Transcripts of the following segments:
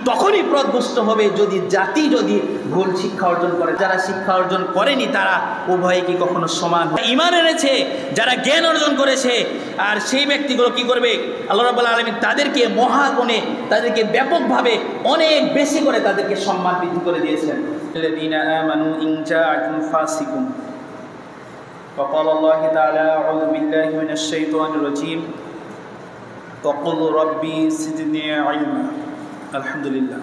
তখনই পথভ্রষ্ট হবে যদি জাতি যদি ভুল শিক্ষা অর্জন করে। যারা শিক্ষা অর্জন করেনি তারা উভয়ে কি কখনো সমান? ঈমান এনেছে যারা জ্ঞান অর্জন করেছে, আর সেই ব্যক্তিগুলো কি করবে? আল্লাহ রাব্বুল আলামিন তাদেরকে মহাগুণে, তাদেরকে ব্যাপকভাবে অনেক বেশি করে তাদেরকে সম্মান বৃদ্ধি করে দিয়েছেন। الذين آمنوا إن جاءكم فاسق وقال الله تعالى أعوذ بالله من الشيطان الرجيم وقل ربي زدني علما। আলহামদুলিল্লাহ,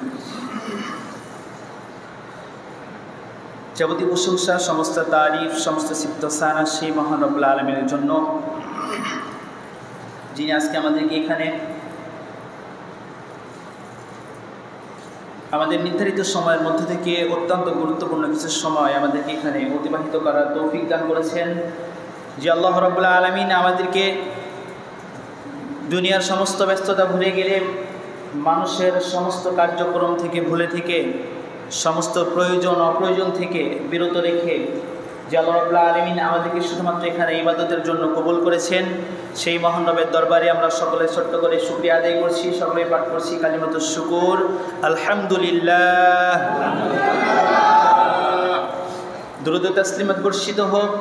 যাবতীয় প্রশংসা, সমস্ত তারিফ, সমস্ত সিফত সানা সেই মহান রব্বুল আলামিনের জন্য, যিনি আজকে আমাদেরকে এখানে আমাদের নির্ধারিত সময়ের মধ্যে থেকে অত্যন্ত গুরুত্বপূর্ণ কিছু সময় আমাদেরকে এখানে অতিবাহিত করার তৌফিক দান করেছেন। যে আল্লাহ রাব্বুল আলামিন আমাদেরকে দুনিয়ার সমস্ত ব্যস্ততা ভুলে গেলে, মানুষের সমস্ত কার্যক্রম থেকে ভুলে থেকে, সমস্ত প্রয়োজন অপ্রয়োজন থেকে বিরত রেখে যে আল্লাহ রাব্বুল আলামিন আমাদেরকে শুধুমাত্র এখানে ইবাদতের জন্য কবুল করেছেন, সেই মহান রবের দরবারে আমরা সকলে ছোট্ট করে শুকরিয়া আদায় করছি। সকলে পাঠ করছি কালিমাতুশ শুকুর, আলহামদুলিল্লাহ। দুরূদ ও তাসলিমাত বর্ষিত হোক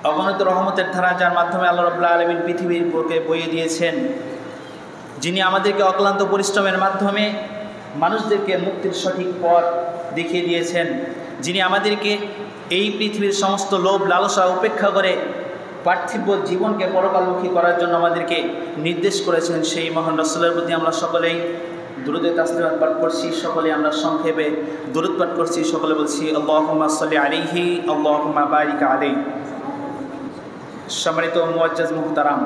অগণিত রহমতের ধারা, যার মাধ্যমে আল্লাহ রাব্বুল আলামিন পৃথিবীর বুকে বইয়ে দিয়েছেন, যিনি আমাদেরকে অক্লান্ত পরিশ্রমের মাধ্যমে মানুষদেরকে মুক্তির সঠিক পথ দেখিয়ে দিয়েছেন, যিনি আমাদেরকে এই পৃথিবীর সমস্ত লোভ লালসা উপেক্ষা করে পার্থিব জীবনকে পরকালমুখী করার জন্য আমাদেরকে নির্দেশ করেছেন, সেই মহান রাসূলের প্রতি আমরা সকলেই দুরূদ তাসলিমাত পাঠ করছি। সকলে আমরা সংক্ষেপে দুরূদ পাঠ করছি। সকলে বলছি আল্লাহুম্মা সাল্লি আলাইহি আল্লাহুম্মা বারিক আলাইহি। সম্মানিত মুআজ্জাজ মুহতারাম,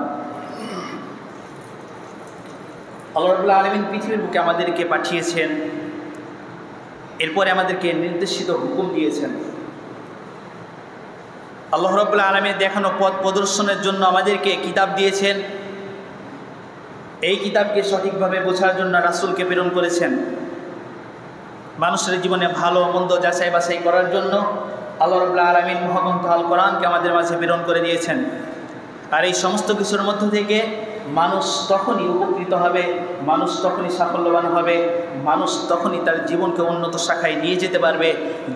আল্লাহ রাব্বুল আলামিন পৃথিবীর বুকে আমাদেরকে পাঠিয়েছেন, এরপরে আমাদেরকে নির্দেশিত হুকুম দিয়েছেন। আল্লাহ রাব্বুল আলামিন দেখানো পথ প্রদর্শনের জন্য আমাদেরকে কিতাব দিয়েছেন। এই কিতাবকে সঠিকভাবে বোঝার জন্য রাসূলকে প্রেরণ করেছেন। মানুষের জীবনে ভালো মন্দ যাচাই বাছাই করার জন্য আল্লাহ রাব্বুল আলামিন মহাগ্রন্থ আল কোরআনকে আমাদের মাঝে প্রেরণ করে দিয়েছেন। আর এই সমস্ত কিছুর মধ্য থেকে মানুষ তখনই উপকৃত হবে, মানুষ তখনই সাফল্যবান হবে, মানুষ তখনই তার জীবনকে উন্নত শাখায় নিয়ে যেতে পারবে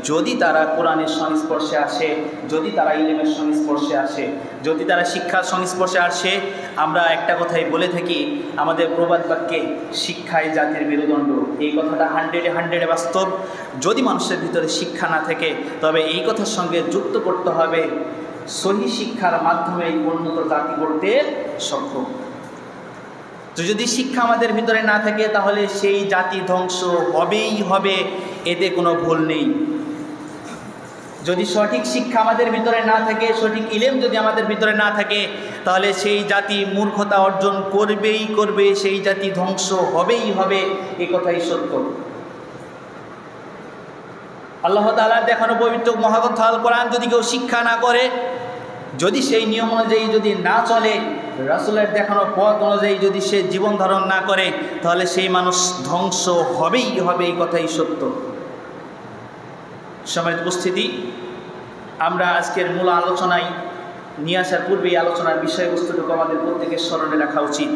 যদি তারা কোরআনের সংস্পর্শে আসে, যদি তারা ইলমের সংস্পর্শে আসে, যদি তারা শিক্ষার সংস্পর্শে আসে। আমরা একটা কথাই বলে থাকি আমাদের প্রবাদ বাক্যে, শিক্ষাই জাতির মেরুদণ্ড। এই কথাটা 100-এ বাস্তব। যদি মানুষের ভিতরে শিক্ষা না থাকে তবে এই কথার সঙ্গে যুক্ত করতে হবে সহি শিক্ষার মাধ্যমে উন্নত জাতি গড়তে সক্ষম। তো যদি শিক্ষা আমাদের ভিতরে না থাকে তাহলে সেই জাতি ধ্বংস হবেই হবে, এতে কোনো ভুল নেই। যদি সঠিক শিক্ষা আমাদের ভিতরে না থাকে, সঠিক ইলম যদি আমাদের ভিতরে না থাকে, তাহলে সেই জাতি মূর্খতা অর্জন করবেই করবে, সেই জাতি ধ্বংস হবেই হবে, এ কথাই সত্য। আল্লাহ তাআলার দেখানো পবিত্র মহাগ্রন্থ আল কোরআন যদি কেউ শিক্ষা না করে, যদি সেই নিয়ম অনুযায়ী যদি না চলে, রাসূলের দেখানো পথ অনুযায়ী যদি সে জীবন ধারণ না করে, তাহলে সেই মানুষ ধ্বংস হবেই হবে, এই কথাই সত্য। সম্মানিত উপস্থিতি, আমরা আজকের মূল আলোচনায় নিয়ে আসার পূর্বে এই আলোচনার বিষয়বস্তুটুকু আমাদের প্রত্যেকের স্মরণে রাখা উচিত।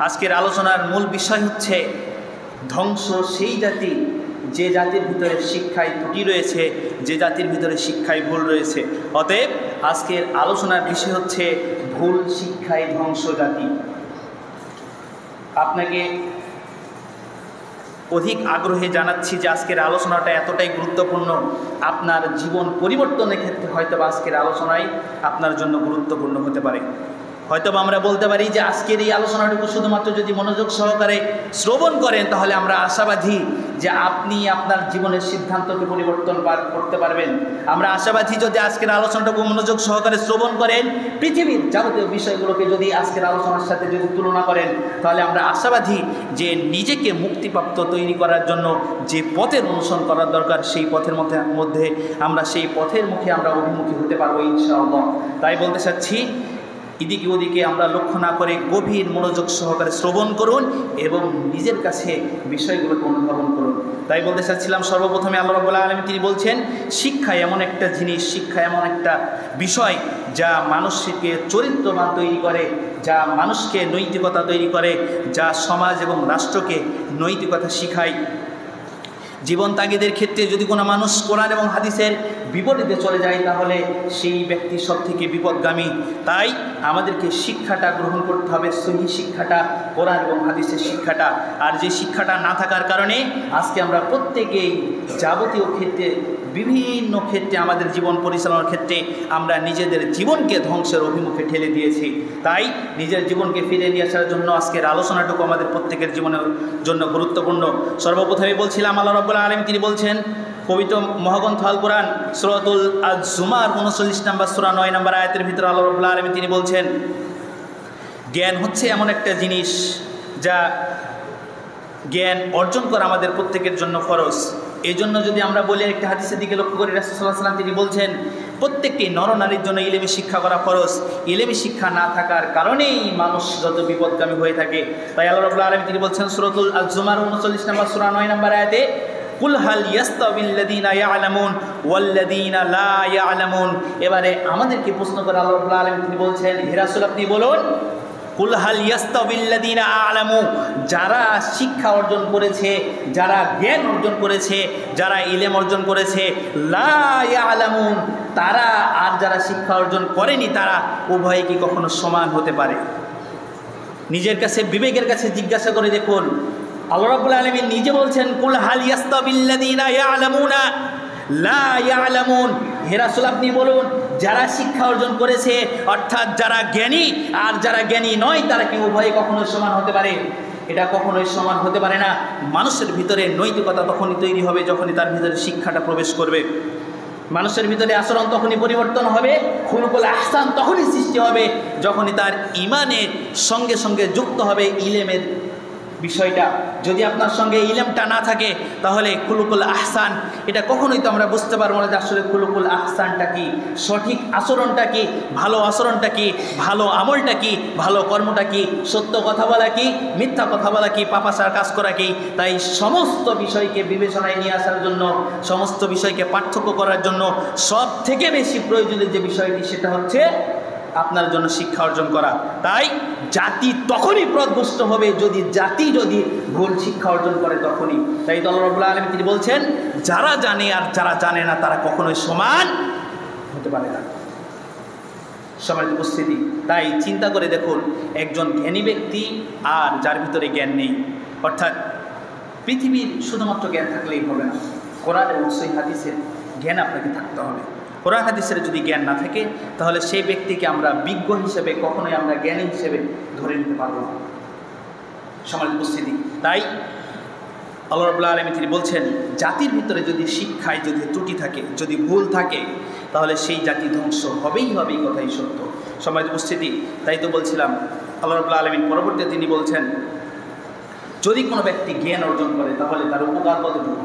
আজকের আলোচনার মূল বিষয় হচ্ছে ধ্বংস সেই জাতি যে জাতির ভিতরে শিক্ষায় ত্রুটি রয়েছে, যে জাতির ভিতরে শিক্ষায় ভুল রয়েছে। অতএব আজকের আলোচনার বিষয় হচ্ছে ভুল শিক্ষায় ধ্বংস জাতি। আপনাকে অধিক আগ্রহে জানাচ্ছি যে আজকের আলোচনাটা এতটাই গুরুত্বপূর্ণ, আপনার জীবন পরিবর্তনের ক্ষেত্রে হয়তো আজকের আলোচনায় আপনার জন্য গুরুত্বপূর্ণ হতে পারে। হয়তোবা আমরা বলতে পারি যে আজকের এই আলোচনাটুকু শুধুমাত্র যদি মনোযোগ সহকারে শ্রবণ করেন তাহলে আমরা আশাবাদী যে আপনি আপনার জীবনের সিদ্ধান্তকে পরিবর্তন করতে পারবেন। আমরা আশাবাদী যদি আজকের আলোচনাটুকু মনোযোগ সহকারে শ্রবণ করেন, পৃথিবীর যাবতীয় বিষয়গুলোকে যদি আজকের আলোচনার সাথে যদি তুলনা করেন, তাহলে আমরা আশাবাদী যে নিজেকে মুক্তিপ্রাপ্ত তৈরি করার জন্য যে পথের অনুসরণ করার দরকার, সেই পথের মধ্যে আমরা সেই পথের মুখে আমরা অভিমুখী হতে পারবো ইনশাআল্লাহ। তাই বলতে চাচ্ছি এদিকে ওদিকে আমরা লক্ষ্য না করে গভীর মনোযোগ সহকারে শ্রবণ করুন এবং নিজের কাছে বিষয়গুলোকে অনুধাবন করুন। তাই বলতে চাচ্ছিলাম, সর্বপ্রথমে আল্লাহ রাব্বুল আলামিন তিনি বলছেন, শিক্ষা এমন একটা জিনিস, শিক্ষা এমন একটা বিষয় যা মানুষকে চরিত্রবান তৈরি করে, যা মানুষকে নৈতিকতা তৈরি করে, যা সমাজ এবং রাষ্ট্রকে নৈতিকতা শিখায়। জীবন তাগিদের ক্ষেত্রে যদি কোনো মানুষ কোরআন এবং হাদিসের বিপরীতে চলে যায় তাহলে সেই ব্যক্তি সব থেকে বিপদগামী। তাই আমাদেরকে শিক্ষাটা গ্রহণ করতে হবে, সহি শিক্ষাটা, কোরআন এবং হাদিসের শিক্ষাটা। আর যে শিক্ষাটা না থাকার কারণে আজকে আমরা প্রত্যেকেই যাবতীয় ক্ষেত্রে, বিভিন্ন ক্ষেত্রে, আমাদের জীবন পরিচালনার ক্ষেত্রে আমরা নিজেদের জীবনকে ধ্বংসের অভিমুখে ঠেলে দিয়েছি। তাই নিজের জীবনকে ফিরে নিয়ে আসার জন্য আজকের আলোচনাটুকু আমাদের প্রত্যেকের জীবনের জন্য গুরুত্বপূর্ণ। সর্বপ্রথমে বলছিলাম, আল্লাহ রাব্বুল আলামিন তিনি বলছেন পবিত্র মহাগ্রন্থ আল কোরআন সূরাতুল আজ-জুমার 39 নম্বর সূরা 9 নম্বর আয়াতের ভিতরে আল্লাহ রাব্বুল আলামিন তিনি বলছেন, জ্ঞান হচ্ছে এমন একটা জিনিস যা জ্ঞান অর্জন করা আমাদের প্রত্যেকের জন্য ফরজ। এই জন্য যদি আমরা বলি, একটা হাদিসের দিকে লক্ষ্য করি, রাসূল সাল্লাল্লাহু আলাইহি ওয়াসাল্লাম তিনি বলছেন প্রত্যেকটি নরনারীর জন্য ইলমি শিক্ষা করা ফরজ। ইলমি শিক্ষা না থাকার কারণেই মানুষ যত বিপদগামী হয়ে থাকে। তাই আল্লাহ রাব্বুল আলামিন তিনি বলছেন সূরাতুল আজ-জুমার 39 নম্বর সূরা 9 নম্বর আয়াতে, কুল হাল ইয়াস্তাবিল্লাযীনা ইয়ালামুন ওয়াল্লাযীনা লা ইয়ালামুন। এবারে আমাদেরকে প্রশ্ন করে আল্লাহ রাব্বুল আলামিন তিনি বলছেন, হে রাসূল আপনি বলুন, কুল হাল ইয়াস্তাবিল্লাযীনা আ'লামু, যারা শিক্ষা অর্জন করেছে, যারা জ্ঞান অর্জন করেছে, যারা ইলম অর্জন করেছে, লা ইয়ালামুন, তারা আর যারা শিক্ষা অর্জন করেনি, তারা উভয়ে কি কখনো সমান হতে পারে? নিজের কাছে, বিবেকের কাছে জিজ্ঞাসা করে দেখুন। আল্লাহ রাব্বুল আলামিন নিজে বলছেন, কুল হাল ইয়াস্তাবিল্লাযীনা ইয়ালামুনা লা ইয়ালামুন, হে রাসূল আপনি বলুন, যারা শিক্ষা অর্জন করেছে অর্থাৎ যারা জ্ঞানী আর যারা জ্ঞানী নয়, তারা কি উভয়ে কখনোই সমান হতে পারে? এটা কখনোই সমান হতে পারে না। মানুষের ভিতরে নৈতিকতা তখনই তৈরি হবে যখনই তার ভিতরে শিক্ষাটা প্রবেশ করবে। মানুষের ভিতরে আচরণ তখনই পরিবর্তন হবে, খুলুকুল আহসান তখনই সৃষ্টি হবে যখনই তার ঈমানের সঙ্গে সঙ্গে যুক্ত হবে ইলমের বিষয়টা। যদি আপনার সঙ্গে ইলমটা না থাকে তাহলে খুলুকুল আহসান এটা কখনোই তো আমরা বুঝতে পারবো না যে আসলে খুলুকুল আহসানটা কি, সঠিক আচরণটা কি, ভালো আচরণটা কি, ভালো আমলটা কি, ভালো কর্মটা কি, সত্য কথা বলা কি, মিথ্যা কথা বলা কি, পাপাচার কাজ করা কি। তাই সমস্ত বিষয়কে বিবেচনায় নিয়ে আসার জন্য, সমস্ত বিষয়কে পার্থক্য করার জন্য সব থেকে বেশি প্রয়োজনীয় যে বিষয়টি সেটা হচ্ছে আপনার জন্য শিক্ষা অর্জন করা। তাই জাতি তখনই পথভ্রষ্ট হবে যদি ভুল শিক্ষা অর্জন করে তখনই। তাই তো আল্লাহ রাব্বুল আলামিন তিনি বলছেন, যারা জানে আর যারা জানে না তারা কখনোই সমান হতে পারে না। সমাজের উপস্থিতি, তাই চিন্তা করে দেখুন, একজন জ্ঞানী ব্যক্তি আর যার ভিতরে জ্ঞান নেই, অর্থাৎ পৃথিবীর শুধুমাত্র জ্ঞান থাকলেই হবে না, কোরআন এবং সহিহ হাদিসের জ্ঞান আপনাকে থাকতে হবে। কোরআন হাদিসের যদি জ্ঞান না থাকে তাহলে সেই ব্যক্তিকে আমরা বিজ্ঞ হিসেবে, কখনোই আমরা জ্ঞানী হিসেবে ধরে নিতে পারবো না। সমাজ উপস্থিতি, তাই আল্লাহ রাব্বুল আলামিন তিনি বলছেন, জাতির ভিতরে যদি শিক্ষায় যদি ত্রুটি থাকে, যদি ভুল থাকে, তাহলে সেই জাতি ধ্বংস হবেই হবে, এই কথাই সত্য। সমাজ উপস্থিতি, তাই তো বলছিলাম আল্লাহ রাব্বুল আলামিন পরবর্তীতে তিনি বলছেন, যদি কোনো ব্যক্তি জ্ঞান অর্জন করে তাহলে তার উপকার কতটুকু।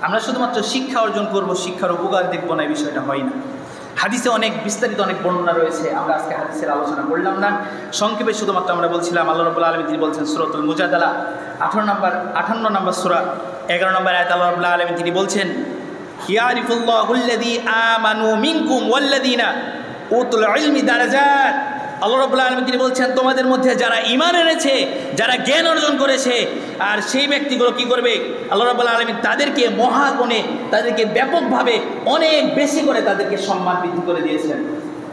আমরা শুধুমাত্র শিক্ষা অর্জন করব, শিক্ষার উপকার দেখব না, এই বিষয়টা হয় না। হাদিসে অনেক বিস্তারিত অনেক বর্ণনা রয়েছে, আমরা আজকে হাদিসের আলোচনা করলাম না, সংক্ষেপে শুধুমাত্র আমরা বলছিলাম আল্লাহ রাব্বুল আলামিন তিনি বলছেন সূরাতুল মুজাদালা 58 নম্বর সূরা 11 নম্বর আয়াত আল্লাহ রাব্বুল আলামিন তিনি বলছেন, ইয়ারিফুল্লাহুল্লাযী আমানু মিনকুম ওয়াল্লাযীনা উতুল ইলমি দারাজাত। আল্লাহ রাব্বুল আলামিন তিনি বলছেন, তোমাদের মধ্যে যারা ঈমান এনেছে, যারা জ্ঞান অর্জন করেছে, আর সেই ব্যক্তিগুলো কি করবে, আল্লাহ রাব্বুল আলামিন তাদেরকে মহাগুণে, তাদেরকে ব্যাপকভাবে অনেক বেশি করে তাদেরকে সম্মান বৃদ্ধি করে দিয়েছেন।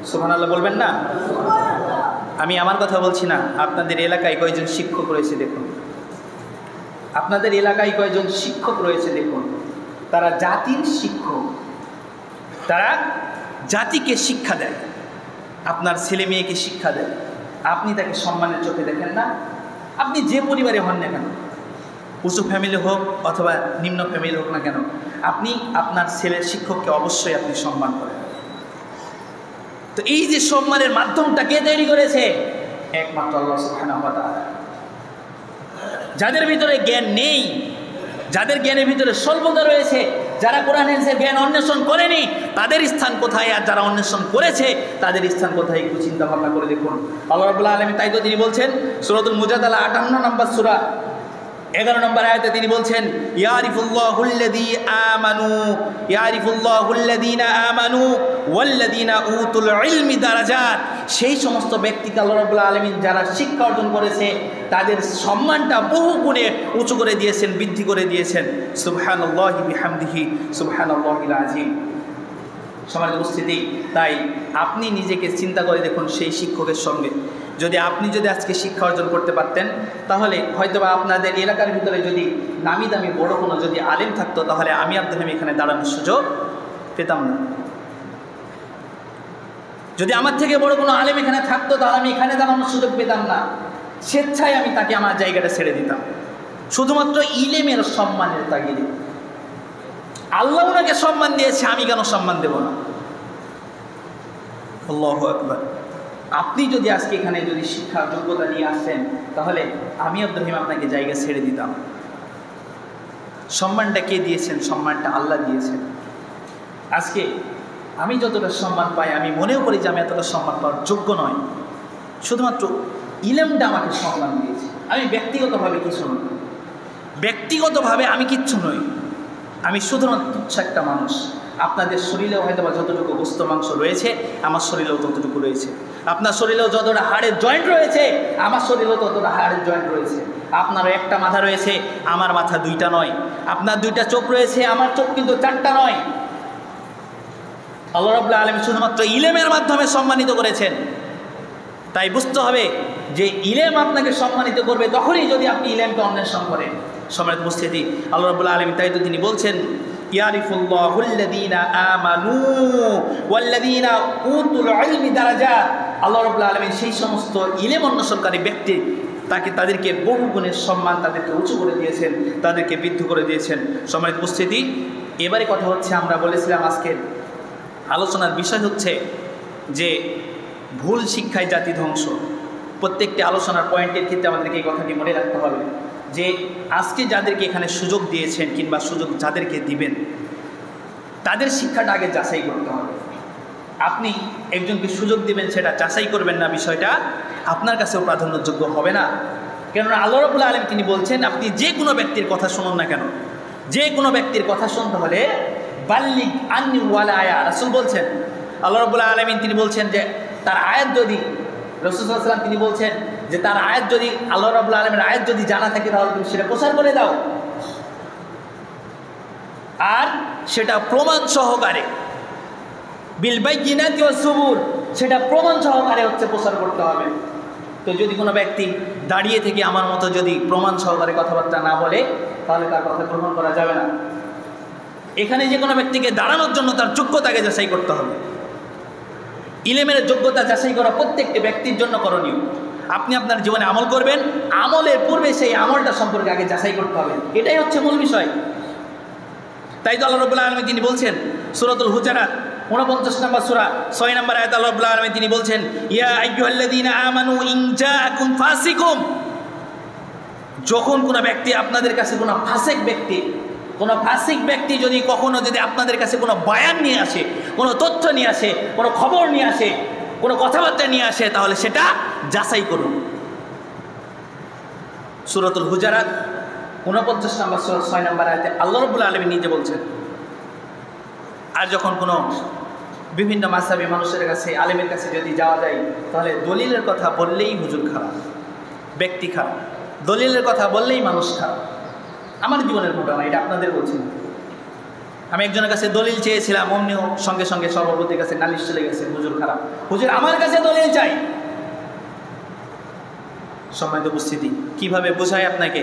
সুবহানাল্লাহ বলবেন না? আমি আমার কথা বলছি না, আপনাদের এলাকায় কয়জন শিক্ষক রয়েছে দেখুন, আপনাদের এলাকায় কয়জন শিক্ষক রয়েছে দেখুন, তারা জাতির শিক্ষক, তারা জাতিকে শিক্ষা দেয়, আপনার ছেলে মেয়েকে শিক্ষা দেয়, আপনি তাকে সম্মানের চোখে দেখেন না। আপনি যে পরিবারে হন না কেন, উঁচু ফ্যামিলি হোক অথবা নিম্ন ফ্যামিলি হোক না কেন, আপনি আপনার ছেলের শিক্ষককে অবশ্যই আপনি সম্মান করেন। তো এই যে সম্মানের মাধ্যমটা কে তৈরি করেছে? একমাত্র আল্লাহ সুবহানাহু ওয়া তাআলা। যাদের ভিতরে জ্ঞান নেই, যাদের জ্ঞানের ভিতরে স্বল্পতা রয়েছে, যারা কোরআন হাদিসের জ্ঞান অন্বেষণ করেনি তাদের স্থান কোথায়, আর যারা অন্বেষণ করেছে তাদের স্থান কোথায়, একটু চিন্তা ভাবনা করে দেখুন। আল্লাহ রাব্বুল আলামিন তাই তো তিনি বলছেন সূরাতুল মুজাদালা 58 নম্বর সূরা 11 নম্বর আয়াতে তিনি বলছেন, ইয়ারিফুল্লাহুল্লাযী আমানু ইয়ারিফুল্লাহুল্লাযীনা আমানু ওয়াল্লাযীনা উতুল ইলমি দারাজাত। সেই সমস্ত ব্যক্তিকে আল্লাহ রাব্বুল আলামিন যারা শিক্ষা অর্জন করেছে তাদের সম্মানটা বহু গুণে উঁচু করে দিয়েছেন, বৃদ্ধি করে দিয়েছেন। সুবহানাল্লাহি বিহামদিহি সুবহানাল্লাহিল আযীম। সমাজ উপস্থিতি, তাই আপনি নিজেকে চিন্তা করে দেখুন সেই শিক্ষকের সঙ্গে যদি আপনি আজকে শিক্ষা অর্জন করতে পারতেন, তাহলে হয়তোবা আপনাদের এলাকার ভিতরে যদি নামি দামি বড় কোনো যদি আলেম থাকতো, তাহলে আমি আপনাদের এখানে দাঁড়ানোর সুযোগ পেতাম না। যদি আমার থেকে বড় কোনো আলেম এখানে থাকতো, তাহলে আমি এখানে দাঁড়ানোর সুযোগ পেতাম না। স্বেচ্ছায় আমি তাকে আমার জায়গাটা ছেড়ে দিতাম, শুধুমাত্র ইলেমের সম্মানের তাগিদে। আল্লাহ ওনাকে সম্মান দিয়েছে, আমি কেন সম্মান দেব না? আল্লাহু আকবার। আপনি যদি আজকে এখানে যদি শিক্ষার যোগ্যতা নিয়ে আসছেন, তাহলে আমি আব্দুল রহিম আপনাকে জায়গা ছেড়ে দিতাম। সম্মানটা কে দিয়েছেন? সম্মানটা আল্লাহ দিয়েছেন। আজকে আমি যতটা সম্মান পাই, আমি মনেও করি যে আমি এতটা সম্মান পাওয়ার যোগ্য নয়, শুধুমাত্র ইলমটা আমাকে সম্মান দিয়েছে। আমি ব্যক্তিগতভাবে কিছু নই, ব্যক্তিগতভাবে আমি কিচ্ছু নই, আমি শুধুমাত্র তুচ্ছ একটা মানুষ। আপনাদের শরীরেও হয়তো বা যতটুকু গোস্ত মাংস রয়েছে, আমার শরীরেও ততটুকু রয়েছে। আপনার শরীরেও যতটা হাড়ের জয়েন্ট রয়েছে, আমার শরীরেও ততটা হাড়ের জয়েন্ট রয়েছে। আপনারও একটা মাথা রয়েছে, আমার মাথা দুইটা নয়। আপনার দুইটা চোখ রয়েছে, আমার চোখ কিন্তু চারটা নয়। আল্লাহ রাব্বুল আলামিন শুধুমাত্র ইলমের মাধ্যমে সম্মানিত করেছেন। তাই বুঝতে হবে যে ইলম আপনাকে সম্মানিত করবে তখনই যদি আপনি ইলমকে অন্বেষণ করেন। সম্মানিত উপস্থিতি, আল্লাহ রাব্বুল আলামিন তাই তো তিনি বলছেন, ইয়ারিফুল্লাহুল্লাযীনা আমানু ওয়াল্লাযীনা উতুল ইলমি দারাজাত। আল্লাহ রাব্বুল আলামিন সেই সমস্ত ইলম অন্বেষণকারী ব্যক্তি তাদেরকে বহু গুণের সম্মান, তাদেরকে উঁচু করে দিয়েছেন, তাদেরকে বৃদ্ধি করে দিয়েছেন। সম্মানিত উপস্থিতি, এবারে কথা হচ্ছে, আমরা বলেছিলাম আজকের আলোচনার বিষয় হচ্ছে যে ভুল শিক্ষায় জাতি ধ্বংস। প্রত্যেকটি আলোচনার পয়েন্টের ক্ষেত্রে আমাদেরকে এই কথাটি মনে রাখতে হবে যে আজকে যাদেরকে এখানে সুযোগ দিয়েছেন কিংবা সুযোগ যাদেরকে দিবেন, তাদের শিক্ষাটা আগে যাচাই করতে হবে। আপনি একজনকে সুযোগ দিবেন, সেটা যাচাই করবেন না, বিষয়টা আপনার কাছেও প্রাধান্যযোগ্য হবে না। কেননা আল্লাহ রাব্বুল আলামিন তিনি বলছেন, আপনি যে কোনো ব্যক্তির কথা শুনুন না কেন, যে কোনো ব্যক্তির কথা শুনতে হলে বাল্লিগ আন্নি ওয়ালা আয়া। রাসূল বলছেন, আল্লাহ রাব্বুল আলামিন তিনি বলছেন যে তার আয়াত যদি, রাসূল সাল্লাল্লাহু আলাইহি ওয়াসাল্লাম তিনি বলছেন যে তার আয়াত যদি, আল্লাহ রাব্বুল আলামিনের আয়াত যদি জানা থাকে, তাহলে তুমি সেটা প্রচার করে দাও, আর সেটা প্রমাণ সহকারে, বিল বাইয়িনাতি ওয়াস সুবুর, সেটা প্রমাণ সহকারে হচ্ছে প্রচার করতে হবে। তো যদি কোনো ব্যক্তি দাঁড়িয়ে থেকে আমার মতো যদি প্রমাণ সহকারে কথাবার্তা না বলে, তাহলে তার কথা গ্রহণ করা যাবে না। এখানে যে কোনো ব্যক্তিকে দাঁড়ানোর জন্য তার যোগ্যতাকে যাচাই করতে হবে। ইলমের যোগ্যতা যাচাই করা প্রত্যেকটি ব্যক্তির জন্য করণীয়। আপনি আপনার জীবনে আমল করবেন, আমলের পূর্বে সেই আমলটা সম্পর্কে আগে যাচাই করতে হবে, এটাই হচ্ছে মূল বিষয়। তাই তো আল্লাহ রাব্বুল আলামিন তিনি বলছেন সূরাতুল হুজুরাত 49 নম্বর সূরা 6 নম্বর আয়াত, আল্লাহ রাব্বুল আলামিন তিনি বলছেন, ইয়া আইয়ুহাল্লাযীনা আমানু ইন জাআকুম ফাসিকুম। যখন কোনো ব্যক্তি আপনাদের কাছে, কোনো ফাসিক ব্যক্তি যদি কখনো যদি আপনাদের কাছে কোনো বয়ান নিয়ে আসে, কোনো তথ্য নিয়ে আসে, কোনো খবর নিয়ে আসে, কোনো কথাবার্তা নিয়ে আসে, তাহলে সেটা যাচাই করুন। সূরাতুল হুজুরাত 49 নম্বর সূরা 6 নম্বর আয়াতে আল্লাহ রাব্বুল আলামিন নিজে বলছেন। আর যখন কোনো বিভিন্ন মাযহাবী মানুষের কাছে, আলেমের কাছে যদি যাওয়া যায়, তাহলে দলিলের কথা বললেই হুজুর খারাপ, ব্যক্তি খারাপ, দলিলের কথা বললেই মানুষ খারাপ। আমার জীবনের ঘটনা, এটা আপনাদের বলছি। আমি একজনের কাছে দলিল চেয়েছিলাম, অমনিও সঙ্গে সঙ্গে সভাপতির কাছে নালিশ চলে গেছে, হুজুর খারাপ, হুজুর আমার কাছে দলিল চাই। সম্মানিত উপস্থিতি, কিভাবে বোঝায় আপনাকে?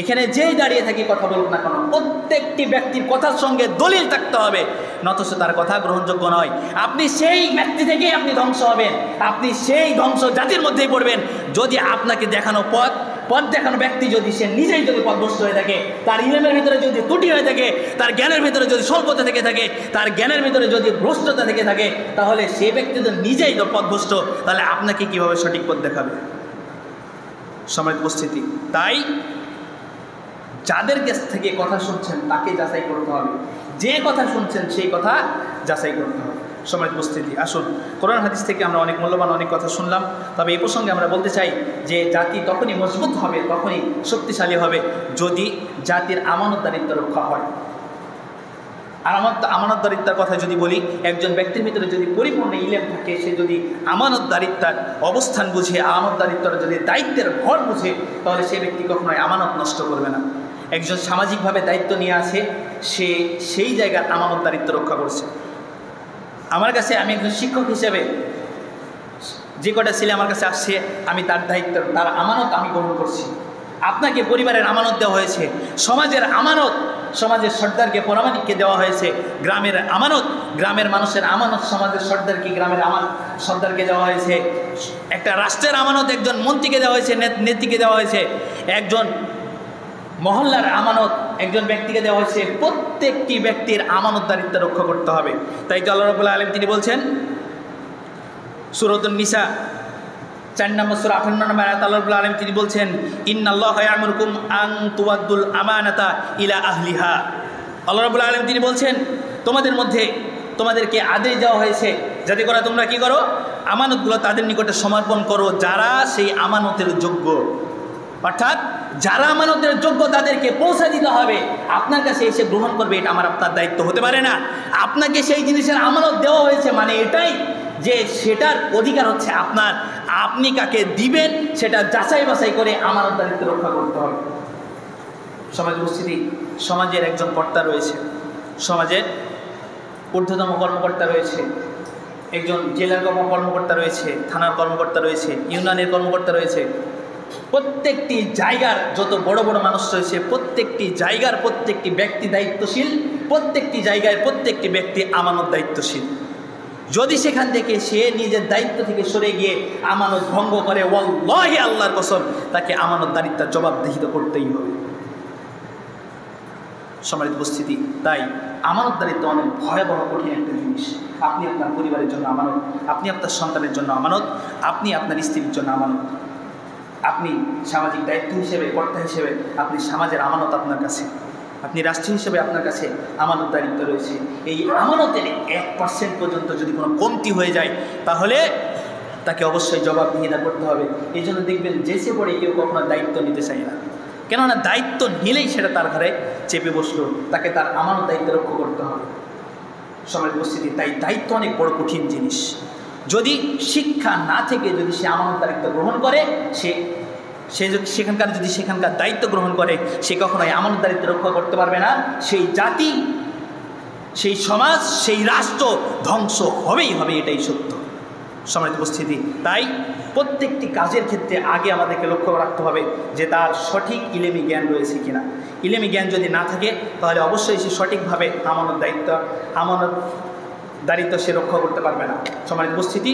এখানে যেই দাঁড়িয়ে থাকি কথা বলুক না কেন, প্রত্যেকটি ব্যক্তির কথার সঙ্গে দলিল থাকতে হবে, নতস তার কথা গ্রহণযোগ্য নয়। আপনি সেই ব্যক্তি থেকেই আপনি ধ্বংস হবেন, আপনি সেই ধ্বংস জাতির মধ্যেই পড়বেন যদি আপনাকে দেখানো পথ দেখানো ব্যক্তি যদি সে নিজেই যদি পথভ্রষ্ট হয়ে থাকে, তার ইলমের ভিতরে যদি ত্রুটি হয়ে থাকে, তার জ্ঞানের ভিতরে যদি স্বল্পতা থেকে থাকে, তার জ্ঞানের ভিতরে যদি ভ্রষ্টতা থেকে থাকে, তাহলে সে ব্যক্তি তো নিজেই তো পথভ্রষ্ট, তাহলে আপনাকে কিভাবে সঠিক পথ দেখাবে? সম্মানিত উপস্থিতি, তাই যাদের কাছ থেকে কথা শুনছেন তাকে যাচাই করতে হবে, যে কথা শুনছেন সেই কথা যাচাই করতে হবে। সম্মানিত উপস্থিতি, আসুন কোরআন হাদিস থেকে আমরা অনেক মূল্যবান অনেক কথা শুনলাম। তবে এই প্রসঙ্গে আমরা বলতে চাই যে জাতি তখনই মজবুত হবে, তখনই শক্তিশালী হবে যদি জাতির আমানতদারিত্ব রক্ষা হয়। আর আমানতদারিত্বের কথা যদি বলি, একজন ব্যক্তির ভিতরে যদি পরিপূর্ণ ইলম থাকে, সে যদি আমানতদারিত্বের অবস্থান বুঝে, আমানতদারিত্বের যদি দায়িত্বের ভর বুঝে, তাহলে সেই ব্যক্তি কখনোই আমানত নষ্ট করবে না। একজন সামাজিকভাবে দায়িত্ব নিয়ে আসে, সে সেই জায়গার আমানতদারিত্ব রক্ষা করছে। আমার কাছে, আমি একজন শিক্ষক হিসেবে যে কটা ছেলে আমার কাছে আসছে, আমি তার দায়িত্ব, তার আমানত আমি গ্রহণ করছি। আপনাকে পরিবারের আমানত দেওয়া হয়েছে, সমাজের আমানত, সমাজের সর্দারকে পরামানিককে দেওয়া হয়েছে, গ্রামের আমানত, গ্রামের মানুষের আমানত সমাজের সর্দারকে, গ্রামের সর্দারকে দেওয়া হয়েছে, একটা রাষ্ট্রের আমানত একজন মন্ত্রীকে দেওয়া হয়েছে, নেত্রীকে দেওয়া হয়েছে, একজন মহল্লার আমানত একজন ব্যক্তিকে দেওয়া হয়েছে। প্রত্যেকটি ব্যক্তির আমানতদারিত্ব রক্ষা করতে হবে। তাই তো আল্লাহ রাব্বুল আলামিন তিনি বলছেন সূরাতুন নিসা 4 নম্বর সূরা 58 নম্বর আয়াত, আল্লাহ রাব্বুল আলামিন তিনি বলছেন ইন্নাল্লাহা ইয়া'মুরুকুম আন তুওয়াদ্দুল আমানাতা ইলা আহলিহা। আল্লাহ রাব্বুল আলামিন তিনি বলছেন তোমাদের মধ্যে তোমাদেরকে আদেশ দেওয়া হয়েছে যাতে করে তোমরা কি করো, আমানতগুলো তাদের নিকটে সমর্পণ করো যারা সেই আমানতের যোগ্য। অর্থাৎ যারা আমানতের যোগ্য তাদেরকে পৌঁছে দিতে হবে। আপনার কাছে এসে গ্রহণ করবে এটা আমার আপনার দায়িত্ব হতে পারে না। আপনাকে সেই জিনিসের আমানত দেওয়া হয়েছে মানে এটাই যে সেটার অধিকার হচ্ছে আপনার। আপনি কাকে দিবেন সেটা যাচাই বাছাই করে আমানতদারিত্ব রক্ষা করতে হবে। সমাজ উপস্থিতি, সমাজের একজন কর্তা রয়েছে, সমাজের ঊর্ধ্বতম কর্মকর্তা রয়েছে, একজন জেলার কর্মকর্তা রয়েছে, থানার কর্মকর্তা রয়েছে, ইউনিয়নের কর্মকর্তা রয়েছে। প্রত্যেকটি জায়গার যত বড় বড় মানুষ রয়েছে, প্রত্যেকটি জায়গার প্রত্যেকটি ব্যক্তি দায়িত্বশীল, প্রত্যেকটি জায়গায় প্রত্যেকটি ব্যক্তি আমানত দায়িত্বশীল। যদি সেখান থেকে সে নিজের দায়িত্ব থেকে সরে গিয়ে আমানত ভঙ্গ করে, ওয়াল্লাহি আল্লাহর কসম, তাকে আমানতদারিত্বের জবাবদিহিত করতেই হবে। সম্মানিত উপস্থিতি, তাই আমানতদারিত্ব অনেক ভয়াবহ কঠিন একটা জিনিস। আপনি আপনার পরিবারের জন্য আমানত, আপনি আপনার সন্তানের জন্য আমানত, আপনি আপনার স্ত্রীর জন্য আমানত, আপনি সামাজিক দায়িত্ব হিসেবে, কর্তা হিসেবে আপনি সমাজের আমানত আপনার কাছে, আপনি রাষ্ট্র হিসেবে আপনার কাছে আমানত দায়িত্ব রয়েছে। এই আমানতের 1% পর্যন্ত যদি কোনো কমতি হয়ে যায় তাহলে তাকে অবশ্যই জবাবদিহিতা করতে হবে। এই জন্য দেখবেন যে সে পড়ে কেউ কখনো দায়িত্ব নিতে চায় না, কেননা দায়িত্ব নিলেই সেটা তার ঘরে চেপে বসলো, তাকে তার আমানত দায়িত্ব রক্ষা করতে হবে। সমাজ উপস্থিতি, তাই দায়িত্ব অনেক বড় কঠিন জিনিস। যদি শিক্ষা না থেকে যদি সে আমানত দায়িত্ব গ্রহণ করে, সে সেখানকার দায়িত্ব গ্রহণ করে, সে কখনোই আমানত দায়িত্ব রক্ষা করতে পারবে না। সেই জাতি, সেই সমাজ, সেই রাষ্ট্র ধ্বংস হবেই হবে, এটাই সত্য। সমাজ উপস্থিতি, তাই প্রত্যেকটি কাজের ক্ষেত্রে আগে আমাদেরকে লক্ষ্য রাখতে হবে যে তার সঠিক ইলমি জ্ঞান রয়েছে কিনা। ইলমি জ্ঞান যদি না থাকে তাহলে অবশ্যই সে সঠিকভাবে আমানত দায়িত্ব সে রক্ষা করতে পারবে না। সমাজ উপস্থিতি,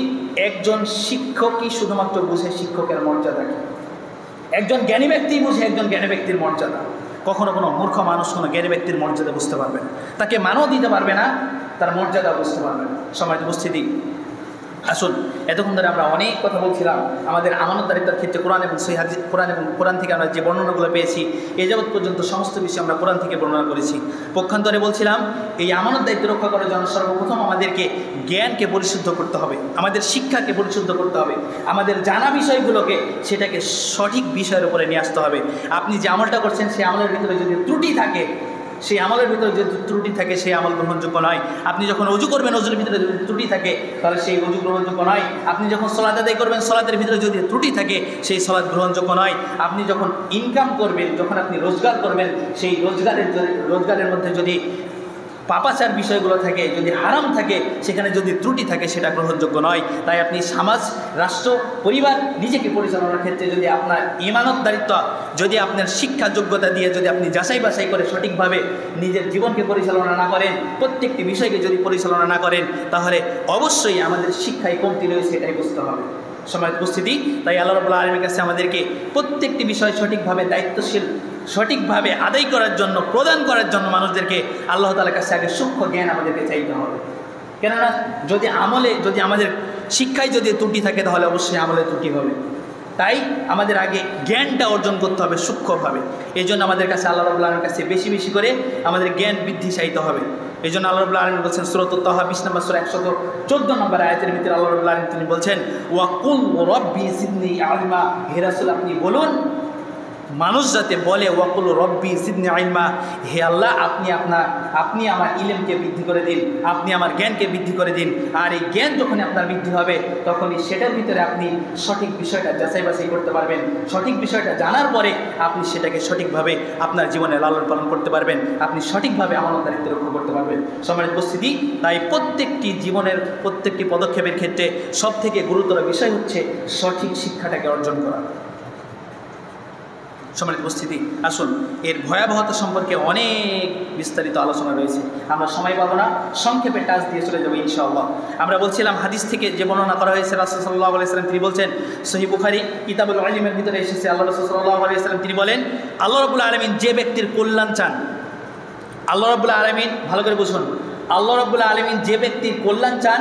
একজন শিক্ষকই শুধুমাত্র বুঝে শিক্ষকের মর্যাদা কি, একজন জ্ঞানী ব্যক্তি বুঝে একজন জ্ঞানী ব্যক্তির মর্যাদা। কখনো কোনো মূর্খ মানুষ কোনো জ্ঞানী ব্যক্তির মর্যাদা বুঝতে পারবে না, তাকে মানও দিতে পারবে না, তার মর্যাদা বুঝতে পারবে না। সমাজ উপস্থিতি, আসুন এতক্ষণ ধরে আমরা অনেক কথা বলছিলাম আমাদের আমানতদারিত্বের ক্ষেত্রে কোরআন এবং সহিহ হাদিস, কোরআন থেকে আমরা যে বর্ণনাগুলো পেয়েছি এই যাবৎ পর্যন্ত সমস্ত বিষয় আমরা কোরআন থেকে বর্ণনা করেছি। পক্ষান্তরে বলছিলাম এই আমানত দায়িত্ব রক্ষা করার জন্য সর্বপ্রথম আমাদেরকে জ্ঞানকে পরিশুদ্ধ করতে হবে, আমাদের শিক্ষাকে পরিশুদ্ধ করতে হবে, আমাদের জানা বিষয়গুলোকে সেটাকে সঠিক বিষয়ের উপরে নিয়ে আসতে হবে। আপনি যে আমলটা করছেন সেই আমলের ভিতরে যদি ত্রুটি থাকে, সেই আমলের ভিতরে যদি ত্রুটি থাকে সেই আমল গ্রহণযোগ্য নয়। আপনি যখন অজু করবেন অজুর ভিতরে যদি ত্রুটি থাকে তাহলে সেই অজু গ্রহণযোগ্য নয়। আপনি যখন সলাত আদায় করবেন সলাতের ভিতরে যদি ত্রুটি থাকে সেই সলাত গ্রহণযোগ্য নয়। আপনি যখন ইনকাম করবেন, যখন আপনি রোজগার করবেন, সেই রোজগারের মধ্যে যদি পাপাচার বিষয়গুলো থাকে, যদি হারাম থাকে, সেখানে যদি ত্রুটি থাকে সেটা গ্রহণযোগ্য নয়। তাই আপনি সমাজ, রাষ্ট্র, পরিবার নিজেকে পরিচালনার ক্ষেত্রে যদি আপনার ইমানতদারিত্ব, যদি আপনার শিক্ষা যোগ্যতা দিয়ে যদি আপনি যাচাই বাছাই করে সঠিকভাবে নিজের জীবনকে পরিচালনা না করেন, প্রত্যেকটি বিষয়কে যদি পরিচালনা না করেন, তাহলে অবশ্যই আমাদের শিক্ষায় কমতি রয়েছে, এটাই বুঝতে হবে। সমাজ উপস্থিতি, তাই আল্লাহ রাব্বুল আলামিনের কাছে আমাদেরকে প্রত্যেকটি বিষয় সঠিকভাবে দায়িত্বশীল, সঠিকভাবে আদায় করার জন্য, প্রদান করার জন্য মানুষদেরকে আল্লাহ তাআলার কাছে আগে সূক্ষ্ম জ্ঞান আমাদেরকে চাইতে হবে। কেননা যদি আমাদের শিক্ষায় যদি ত্রুটি থাকে তাহলে অবশ্যই আমলে ত্রুটি হবে। তাই আমাদের আগে জ্ঞানটা অর্জন করতে হবে সূক্ষ্মভাবে। এই জন্য আমাদের কাছে আল্লাহ রাব্বুল আলামিনের কাছে বেশি বেশি করে আমাদের জ্ঞান বৃদ্ধি চাইতে হবে। এই জন্য আল্লাহ রাব্বুল আলামিন বলছেন সূরা তাহা 20 নম্বর সূরা 114 নম্বর আয়াতের ভিতরে আল্লাহ রাব্বুল আলামিন তিনি বলছেন ওয়াকুল রব্বি জিদনি ইলমা, হে রাসূল আপনি বলুন, মানুষ যাতে বলে ওয়াকুল রব্বি জিদনি ইলমা, হে আল্লাহ আপনি আমার ইলমকে বৃদ্ধি করে দিন, আপনি আমার জ্ঞানকে বৃদ্ধি করে দিন। আর এই জ্ঞান যখন আপনার বৃদ্ধি হবে তখনই সেটার ভিতরে আপনি সঠিক বিষয়টা যাচাই বাছাই করতে পারবেন। সঠিক বিষয়টা জানার পরে আপনি সেটাকে সঠিকভাবে আপনার জীবনে লালন পালন করতে পারবেন, আপনি সঠিকভাবে আমানতদারিত্ব রক্ষা করতে পারবেন। সম্মানিত উপস্থিতি, তাই প্রত্যেকটি জীবনের প্রত্যেকটি পদক্ষেপের ক্ষেত্রে সবথেকে গুরুতর বিষয় হচ্ছে সঠিক শিক্ষাটাকে অর্জন করা। সম্মানিত উপস্থিতি, আসুন এর ভয়াবহতা সম্পর্কে অনেক বিস্তারিত আলোচনা রয়েছে, আমরা সময় পাবো না, সংক্ষেপে টাচ দিয়ে চলে যাবো ইনশাআল্লাহ। আমরা বলছিলাম হাদিস থেকে যে বর্ণনা করা হয়েছে রাসূল সাল্লাল্লাহু আলাইহি ওয়াসাল্লাম তিনি বলছেন, সহিহ বুখারী কিতাবুল ইলমের ভিতরে এসেছে, আল্লাহ রাসূল সাল্লাল্লাহু আলাইহি ওয়াসাল্লাম তিনি বলেন, আল্লাহ রাব্বুল আলামিন যে ব্যক্তির কল্যাণ চান, আল্লাহ রাব্বুল আলামিন, ভালো করে বুঝুন, আল্লাহ রাব্বুল আলামিন যে ব্যক্তির কল্যাণ চান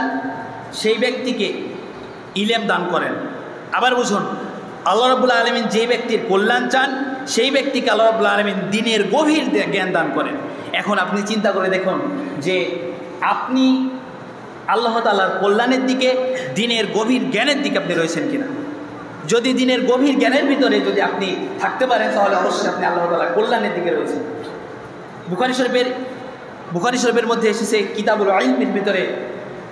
সেই ব্যক্তিকে ইলম দান করেন। আবার বুঝুন, আল্লাহ রাব্বুল আলামিন যে ব্যক্তির কল্যাণ চান সেই ব্যক্তিকে আল্লাহ রাব্বুল আলামিন দিনের গভীর জ্ঞান দান করেন। এখন আপনি চিন্তা করে দেখুন যে আপনি আল্লাহ তাআলার কল্যাণের দিকে, দিনের গভীর জ্ঞানের দিকে আপনি রয়েছেন কিনা। যদি দিনের গভীর জ্ঞানের ভিতরে যদি আপনি থাকতে পারেন তাহলে অবশ্যই আপনি আল্লাহ তাআলার কল্যাণের দিকে রয়েছেন। বুখারী শরীফের মধ্যে এসেছে কিতাবুল ইলমের ভিতরে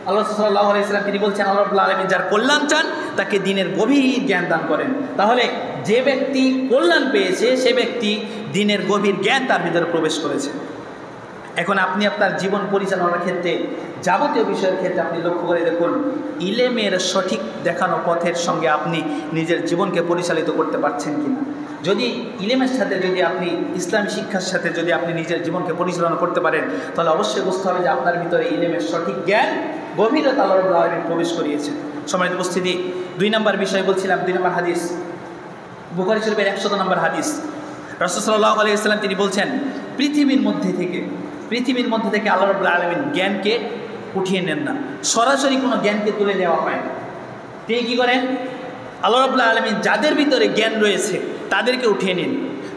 আল্লাহ সাল্লাল্লাহু আলাইহি ওয়াসাল্লাম তিনি বলছেন, আল্লাহ রাব্বুল আলামিন যার কল্যাণ চান তাকে দিনের গভীর জ্ঞান দান করেন। তাহলে যে ব্যক্তি কল্যাণ পেয়েছে সে ব্যক্তি দিনের গভীর জ্ঞান তার ভিতরে প্রবেশ করেছে। এখন আপনি আপনার জীবন পরিচালনার ক্ষেত্রে যাবতীয় বিষয়ের ক্ষেত্রে আপনি লক্ষ্য করে দেখুন, ইলমের সঠিক দেখানো পথের সঙ্গে আপনি নিজের জীবনকে পরিচালিত করতে পারছেন কিনা। যদি ইলমের সাথে যদি আপনি ইসলামী শিক্ষার সাথে যদি আপনি নিজের জীবনকে পরিচালনা করতে পারেন তাহলে অবশ্যই বুঝতে হবে যে আপনার ভিতরে ইলমের সঠিক জ্ঞান গভীরতা আল্লাহ রাব্বুল আলামিন প্রবেশ করিয়েছে। সম্মানিত উপস্থিতি, 2 নম্বর বিষয় বলছিলাম, 2 নম্বর হাদিস বুখারী শরীফের 100 নম্বর হাদিস। রাসূল সাল্লাল্লাহু আলাইহি ওয়াসাল্লাম তিনি বলছেন, পৃথিবীর মধ্যে থেকে আল্লাহ রাব্বুল আলামিন জ্ঞানকে উঠিয়ে নেন না, সরাসরি কোনো জ্ঞানকে তুলে নেওয়া হয় না। তিনি কী করেন, আল্লাহ রাব্বুল আলামিন যাদের ভিতরে জ্ঞান রয়েছে তাদেরকে উঠিয়ে নিন।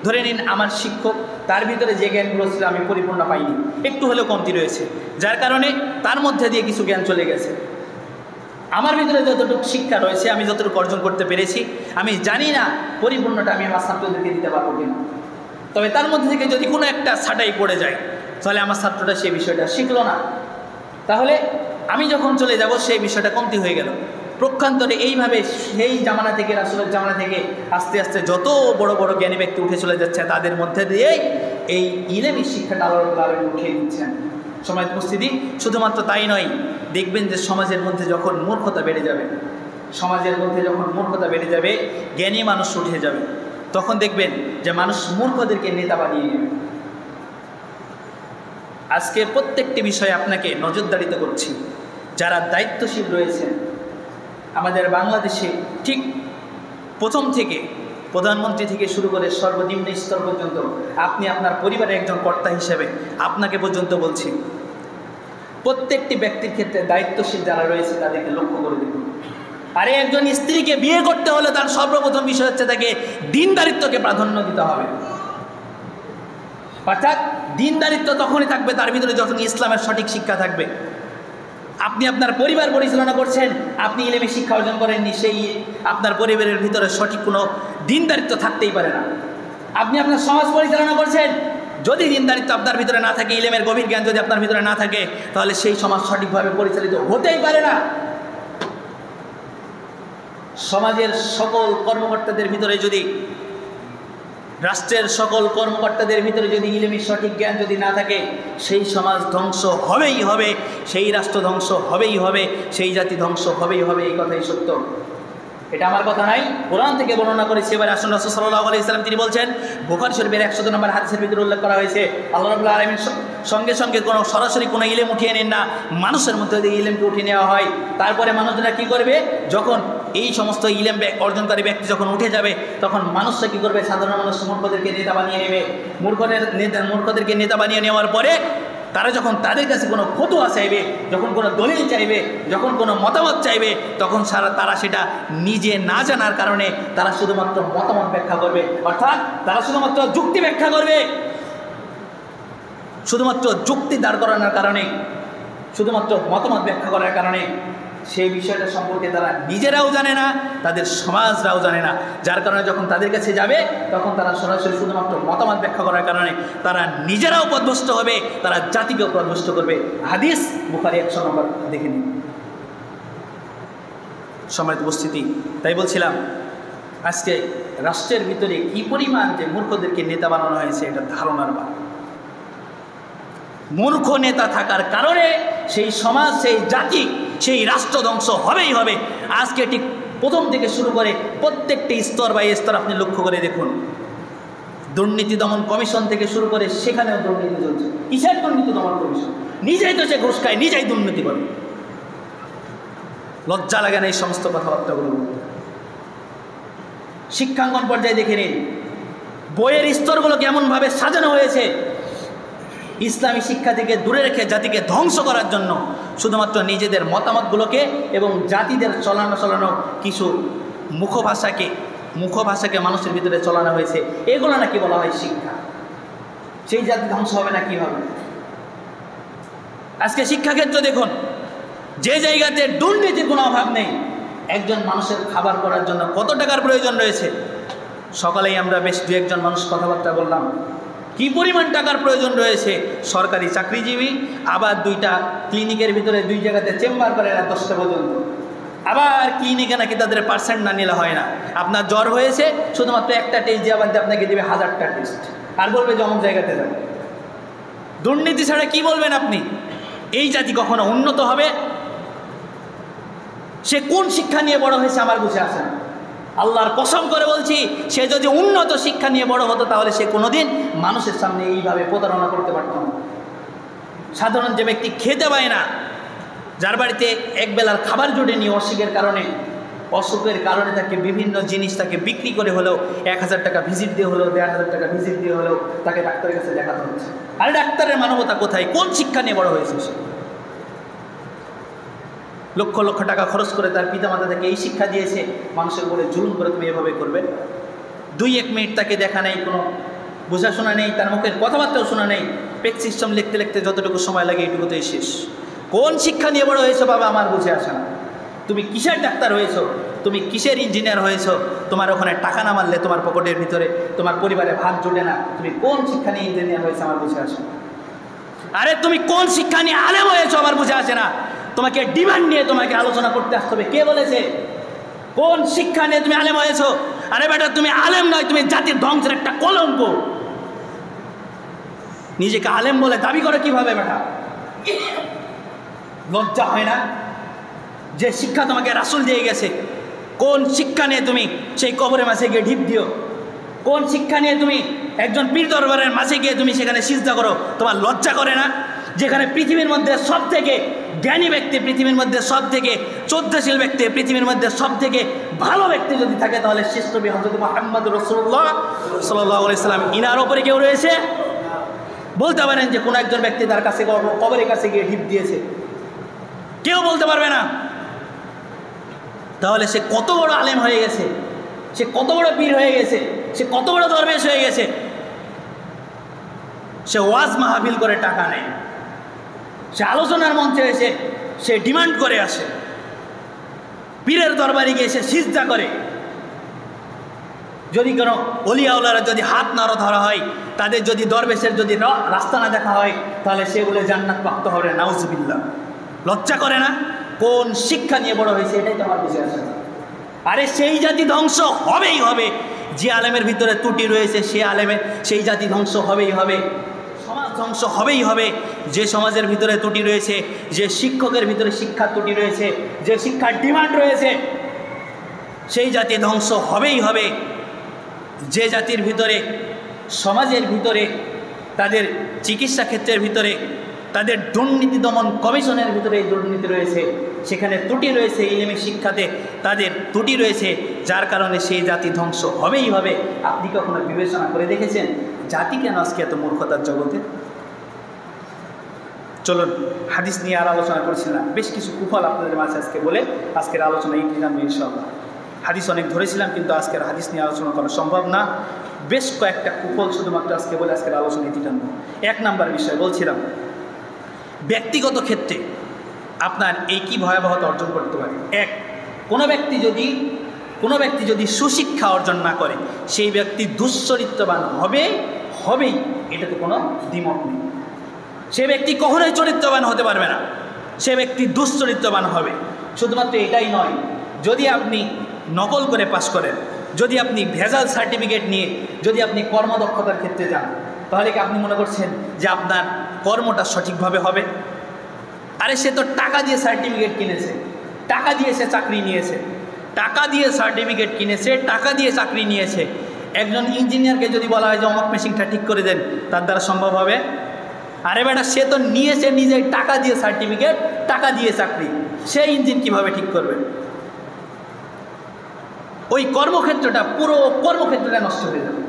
ধরে নিন আমার শিক্ষক, তার ভিতরে যে জ্ঞানগুলো ছিল আমি পরিপূর্ণ পাইনি, একটু হলেও কমতি রয়েছে, যার কারণে তার মধ্যে দিয়ে কিছু জ্ঞান চলে গেছে। আমার ভিতরে যতটুকু শিক্ষা রয়েছে, আমি যতটুকু অর্জন করতে পেরেছি, আমি জানি না পরিপূর্ণটা আমি আমার ছাত্রদেরকে দিতে পারবো কিনা। তবে তার মধ্যে থেকে যদি কোনো একটা ছাঁটাই পড়ে যায় তাহলে আমার ছাত্রটা সেই বিষয়টা শিখলো না, তাহলে আমি যখন চলে যাব সেই বিষয়টা কমতি হয়ে গেল। প্রক্ষান্তরে এইভাবে সেই জামানা থেকে, রাসূলের জামানা থেকে আস্তে আস্তে যত বড় বড় জ্ঞানী ব্যক্তি উঠে চলে যাচ্ছে তাদের মধ্যে দিয়েই এই ইলমি শিক্ষাটা আল্লাহ রাব্বুল আলামিন উঠিয়ে দিচ্ছেন। সম্মানিত উপস্থিতি, শুধুমাত্র তাই নয়, দেখবেন যে সমাজের মধ্যে যখন মূর্খতা বেড়ে যাবে, জ্ঞানী মানুষ উঠে যাবে, তখন দেখবেন যে মানুষ মূর্খদেরকে নেতা বানিয়ে নেবে। আজকে প্রত্যেকটি বিষয়ে আপনাকে নজরদারিতে করছি, যারা দায়িত্বশীল রয়েছেন আমাদের বাংলাদেশে, ঠিক প্রথম থেকে প্রধানমন্ত্রী থেকে শুরু করে সর্বনিম্ন স্তর পর্যন্ত, আপনি আপনার পরিবারের একজন কর্তা হিসেবে আপনাকে পর্যন্ত বলছি, প্রত্যেকটি ব্যক্তির ক্ষেত্রে দায়িত্বশীল যারা রয়েছে তাদেরকে লক্ষ্য করে দেখুন। আরে একজন স্ত্রীকে বিয়ে করতে হলে তার সর্বপ্রথম বিষয় হচ্ছে তাকে দিনদারিত্বকে প্রাধান্য দিতে হবে। অর্থাৎ দিনদারিত্ব তখনই থাকবে তার ভিতরে যখন ইসলামের সঠিক শিক্ষা থাকবে। আপনি আপনার পরিবার পরিচালনা করছেন, আপনি ইলমি শিক্ষা অর্জন করেননি, সেই আপনার পরিবারের ভিতরে সঠিক কোনো দিনদারিত্ব থাকতেই পারে না। আপনি আপনার সমাজ পরিচালনা করছেন, যদি দিনদারিত্ব আপনার ভিতরে না থাকে, ইলমের গভীর জ্ঞান যদি আপনার ভিতরে না থাকে, তাহলে সেই সমাজ সঠিকভাবে পরিচালিত হতেই পারে না। সমাজের সকল কর্মকর্তাদের ভিতরে যদি, রাষ্ট্রের সকল কর্মকর্তাদের ভিতরে যদি ইলমি সঠিক জ্ঞান যদি না থাকে, সেই সমাজ ধ্বংস হবেই হবে, সেই রাষ্ট্র ধ্বংস হবেই হবে, সেই জাতি ধ্বংস হবেই হবে। এই কথাই সত্য, এটা আমার কথা নাই, কোরআন থেকে বর্ণনা করেছি। এবার আসুন, রাসূল সাল্লাল্লাহু আলাইহি ওয়াসাল্লাম তিনি বলছেন, বুখারী শরীফের 100 নম্বর হাদিসের ভিতরে উল্লেখ করা হয়েছে, আল্লাহ রাব্বুল আলামিন সঙ্গে সঙ্গে কোনো সরাসরি কোনো ইলম উঠিয়ে নেন না, মানুষের মধ্যে দিয়ে ইলমকে উঠিয়ে নেওয়া হয়। তারপরে মানুষরা কী করবে, যখন এই সমস্ত ইলম অর্জনকারী ব্যক্তি যখন উঠে যাবে, তখন মানুষরা কী করবে, সাধারণ মানুষ মূর্খদেরকে নেতা বানিয়ে নেবে। মূর্খদেরকে নেতা বানিয়ে নেওয়ার পরে তারা যখন তাদের কাছে কোনো ফতোয়া চাইবে, যখন কোনো দলিল চাইবে, যখন কোনো মতামত চাইবে, তখন তারা সেটা নিজে না জানার কারণে তারা শুধুমাত্র মতামত ব্যাখ্যা করবে, অর্থাৎ তারা শুধুমাত্র যুক্তি ব্যাখ্যা করবে। শুধুমাত্র যুক্তি দাঁড় করানোর কারণে, শুধুমাত্র মতামত ব্যাখ্যা করার কারণে সেই বিষয়টা সম্পর্কে তারা নিজেরাও জানে না, তাদের সমাজরাও জানে না। যার কারণে যখন তাদের কাছে যাবে তখন তারা সরাসরি শুধুমাত্র মতামত ব্যাখ্যা করার কারণে তারা নিজেরাও পথভ্রষ্ট হবে, তারা জাতিকেও পথভ্রষ্ট করবে। হাদিস বুখারী 100 নম্বর দেখে নিন। সম্মানিত উপস্থিতি, তাই বলছিলাম আজকে রাষ্ট্রের ভিতরে কি পরিমাণ যে মূর্খদেরকে নেতা বানানো হয়েছে এটা ধারণার বাইরে। মূর্খ নেতা থাকার কারণে সেই সমাজ, সেই জাতি, সেই রাষ্ট্র ধ্বংস হবেই হবে। আজকে ঠিক প্রথম থেকে শুরু করে প্রত্যেকটি স্তর বাই স্তর আপনি লক্ষ্য করে দেখুন, দুর্নীতি দমন কমিশন থেকে শুরু করে সেখানেও দুর্নীতি চলছে। কিসের দুর্নীতি দমন কমিশন? নিজেই তো সে ঘুষ খায়, নিজেই দুর্নীতি করে। লজ্জা লাগে না এই সমস্ত কথাবার্তাগুলো বলতে? শিক্ষাঙ্গন পর্যায়ে দেখে নিন বইয়ের স্তরগুলো কেমনভাবে সাজানো হয়েছে। ইসলামী শিক্ষা থেকে দূরে রেখে জাতিকে ধ্বংস করার জন্য শুধুমাত্র নিজেদের মতামতগুলোকে এবং জাতিদের চলানো কিছু মুখভাষাকে মানুষের ভিতরে চলানো হয়েছে। এগুলো নাকি বলা হয় শিক্ষা। সেই জাতি ধ্বংস হবে না কি হবে? আজকে শিক্ষাক্ষেত্র দেখুন, যে জায়গাতে দুর্নীতির কোনো অভাব নেই, একজন মানুষের খাবার করার জন্য কত টাকার প্রয়োজন রয়েছে? সকালেই আমরা বেশ দু একজন মানুষ কথাবার্তা বললাম, কি পরিমাণ টাকার প্রয়োজন রয়েছে। সরকারি চাকরিজীবী, আবার 2টা ক্লিনিকের ভিতরে 2 জায়গাতে চেম্বার করে রাত 10টা পর্যন্ত। আবার ক্লিনিকে নাকি তাদের পার্সেন্ট না নিলে হয় না। আপনার জ্বর হয়েছে, শুধুমাত্র একটা টেস্ট দিয়ে আবার আপনাকে দেবে 1000টা টেস্ট, আর বলবে যে অমুক জায়গাতে যাবে। দুর্নীতি ছাড়া কি বলবেন আপনি? এই জাতি কখনো উন্নত হবে? সে কোন শিক্ষা নিয়ে বড় হয়েছে আমার বুঝে আসে না। আল্লাহর কসম করে বলছি, সে যদি উন্নত শিক্ষা নিয়ে বড় হতো তাহলে সে কোনোদিন মানুষের সামনে এইভাবে প্রতারণা করতে পারত না। সাধারণ যে ব্যক্তি খেতে পায় না, যার বাড়িতে একবেলার খাবার জোটেনি অসুখের কারণে তাকে বিভিন্ন জিনিস তাকে বিক্রি করে হলেও 1000 টাকা ভিজিট দিয়ে হলেও 1500 টাকা ভিজিট দিয়ে হলেও তাকে ডাক্তারের কাছে দেখাতে হচ্ছে। আর ডাক্তারের মানবতা কোথায়? কোন শিক্ষা নিয়ে বড় হয়েছে সে? লক্ষ লক্ষ টাকা খরচ করে তার পিতামাতা তাকে এই শিক্ষা দিয়েছে, মানুষের উপরে জুলুম করে তুমি এভাবে করবে। 2-1 মিনিট তাকে দেখা নেই, কোনো বোঝাশোনা নেই, তার মুখের কথাবার্তাও শোনা নেই। পেক সিস্টেম লিখতে লিখতে যতটুকু সময় লাগে এইটুকুতেই শেষ। কোন শিক্ষা নিয়ে বড় হয়েছো বাবা আমার বুঝে আসে না। তুমি কিসের ডাক্তার হয়েছো? তুমি কিসের ইঞ্জিনিয়ার হয়েছো? তোমার ওখানে টাকা না মারলে তোমার পকেটের ভিতরে তোমার পরিবারে ভাত জোটে না। তুমি কোন শিক্ষা নিয়ে ইঞ্জিনিয়ার হয়েছো আমার বুঝে আসে না। আরে তুমি কোন শিক্ষা নিয়ে আলেম হয়েছো আমার বুঝে আসে না। তোমাকে ডিমান্ড নিয়ে তোমাকে আলোচনা করতে আসতে হবে। কে বলেছে? কোন শিক্ষা নিয়ে তুমি আলেম হয়েছো? আরে বেটা, তুমি আলেম নয়, তুমি জাতির ধ্বংসের একটা কলঙ্ক। নিজেকে আলেম বলে দাবি করে কিভাবে বেটা? লজ্জা হয় না? যে শিক্ষা তোমাকে রাসূল দিয়ে গেছে, কোন শিক্ষা নিয়ে তুমি সেই কবরের মাঝে গিয়ে ঢিপ দিও? কোন শিক্ষা নিয়ে তুমি একজন পীর দরবারের মাঝে গিয়ে তুমি সেখানে সিজদা করো? তোমার লজ্জা করে না? যেখানে পৃথিবীর মধ্যে সব থেকে জ্ঞানী ব্যক্তি, পৃথিবীর মধ্যে সব থেকে চৌদ্দশীল ব্যক্তি, পৃথিবীর মধ্যে সব থেকে ভালো ব্যক্তি যদি থাকে তাহলে শ্রেষ্ঠ নবী হযরত মুহাম্মদ রাসূলুল্লাহ সাল্লাল্লাহু আলাইহি সাল্লাম, ইনার উপরে কেউ রয়েছে? বলতে পারেন যে কোনো একজন ব্যক্তি তার কাছে কবরের কাছে গিয়ে ঢিপ দিয়েছে? কেউ বলতে পারবে না। তাহলে সে কত বড় আলেম হয়ে গেছে, সে কত বড় পীর হয়ে গেছে, সে কত বড় দরবেশ হয়ে গেছে। সে ওয়াজ মাহফিল করে টাকা নেয়, সে আলোচনার মঞ্চে এসে সে ডিমান্ড করে আসে, পীরের দরবারে গিয়ে সে সিজদা করে। যদি কোনো ওলিয়াউলারা যদি হাত না ধরা হয়, তাদের যদি দরবেশের যদি রাস্তা না দেখা হয়, তাহলে সেগুলো জান্নাত প্রাপ্ত হবে। নাউজুবিল্লাহ। লজ্জা করে না? কোন শিক্ষা নিয়ে বড় হয়েছে এটাই তো আমার বুঝে আসে না। আরে সেই জাতি ধ্বংস হবেই হবে। যে আলেমের ভিতরে ত্রুটি রয়েছে সেই জাতি ধ্বংস হবেই হবে। সমাজ ধ্বংস হবেই হবে। যে সমাজের ভিতরে ত্রুটি রয়েছে, যে শিক্ষকের ভিতরে শিক্ষার ত্রুটি রয়েছে, যে শিক্ষার ডিমান্ড রয়েছে, সেই জাতি ধ্বংস হবেই হবে। যে জাতির ভিতরে, সমাজের ভিতরে, তাদের চিকিৎসা ক্ষেত্রের ভিতরে, তাদের দুর্নীতি দমন কমিশনের ভিতরে দুর্নীতি রয়েছে, সেখানে ত্রুটি রয়েছে, ইলমি শিক্ষাতে তাদের ত্রুটি রয়েছে, যার কারণে সেই জাতি ধ্বংস হবেই হবে। আপনি কখনো বিবেচনা করে দেখেছেন জাতি কেন আজকে এত মূর্খতার জগতে? চলুন হাদিস নিয়ে আর আলোচনা করছি না, বেশ কিছু কুফল আপনাদের মাঝে আজকে বলে আজকের আলোচনা এই জানবো ইনশাআল্লাহ। হাদিস অনেক ধরেছিলাম কিন্তু আজকের হাদিস নিয়ে আলোচনা করা সম্ভব না, বেশ কয়েকটা কুফল শুধুমাত্র আজকে বলে আজকের আলোচনা এটি জানবো। 1 নাম্বার বিষয় বলছিলাম, ব্যক্তিগত ক্ষেত্রে আপনার এই কী ভয়াবহতা অর্জন করতে পারে। কোনো ব্যক্তি যদি সুশিক্ষা অর্জন না করে সেই ব্যক্তি দুশ্চরিত্রবান হবেই, এটাতে কোনো দ্বিমত নেই। সে ব্যক্তি কখনোই চরিত্রবান হতে পারবে না, সে ব্যক্তি দুশ্চরিত্রবান হবে। শুধুমাত্র এটাই নয়, যদি আপনি নকল করে পাশ করেন, যদি আপনি ভেজাল সার্টিফিকেট নিয়ে যদি আপনি কর্মদক্ষতার ক্ষেত্রে যান, তাহলে কি আপনি মনে করছেন যে আপনার কর্মটা সঠিকভাবে হবে? আরে সে তো টাকা দিয়ে সার্টিফিকেট কিনেছে, টাকা দিয়ে সে চাকরি নিয়েছে, টাকা দিয়ে সার্টিফিকেট কিনেছে, টাকা দিয়ে চাকরি নিয়েছে। একজন ইঞ্জিনিয়ারকে যদি বলা হয় যে অমুক মেশিনটা ঠিক করে দেন, তার দ্বারা সম্ভব হবে? আরে বেটা, সে তো নিয়েছে নিজেই টাকা দিয়ে সার্টিফিকেট, টাকা দিয়ে চাকরি, সে ইঞ্জিন কিভাবে ঠিক করবে? ওই পুরো কর্মক্ষেত্রটা নষ্ট হয়ে যাবে।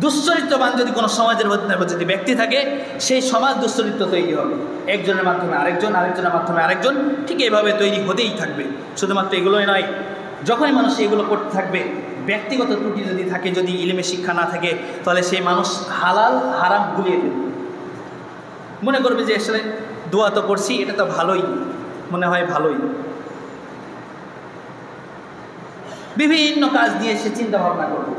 দুশ্চরিত্রবান যদি কোনো সমাজের মধ্যে যদি ব্যক্তি থাকে, সেই সমাজ দুশ্চরিত্র তৈরি হবে, একজনের মাধ্যমে আরেকজন, আরেকজনের মাধ্যমে আরেকজন, ঠিক এইভাবে তৈরি হতেই থাকবে। শুধুমাত্র এগুলোই নয়, যখনই মানুষ এগুলো করতে থাকবে, ব্যক্তিগত ত্রুটি যদি থাকে, যদি ইলমে শিক্ষা না থাকে, তাহলে সেই মানুষ হালাল হারাম গুলিয়ে ফেলবে। মনে করবে যে আসলে দোয়া তো করছি, এটা তো ভালোই মনে হয়, ভালোই। বিভিন্ন কাজ দিয়ে সে চিন্তা ভাবনা করবে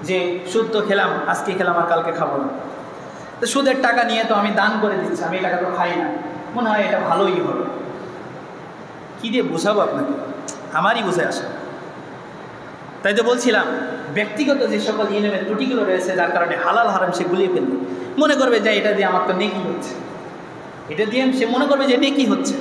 যে সুদ তো খেলাম, আজকে খেলাম আর কালকে খাবো না, তো সুদের টাকা নিয়ে তো আমি দান করে দিচ্ছি, আমি এই টাকা তো খাই না, মনে হয় এটা ভালোই হবে। কী দিয়ে বোঝাবো আপনাকে? আমারই বুঝে আসে। তাই তো বলছিলাম, ব্যক্তিগত যে সকল ইলমের ত্রুটিগুলো রয়েছে, যার কারণে হালাল হারাম সে গুলিয়ে ফেলবে। মনে করবে যে এটা দিয়ে আমার তো নেকি হচ্ছে, এটা দিয়ে সে মনে করবে যে নেকি হচ্ছে,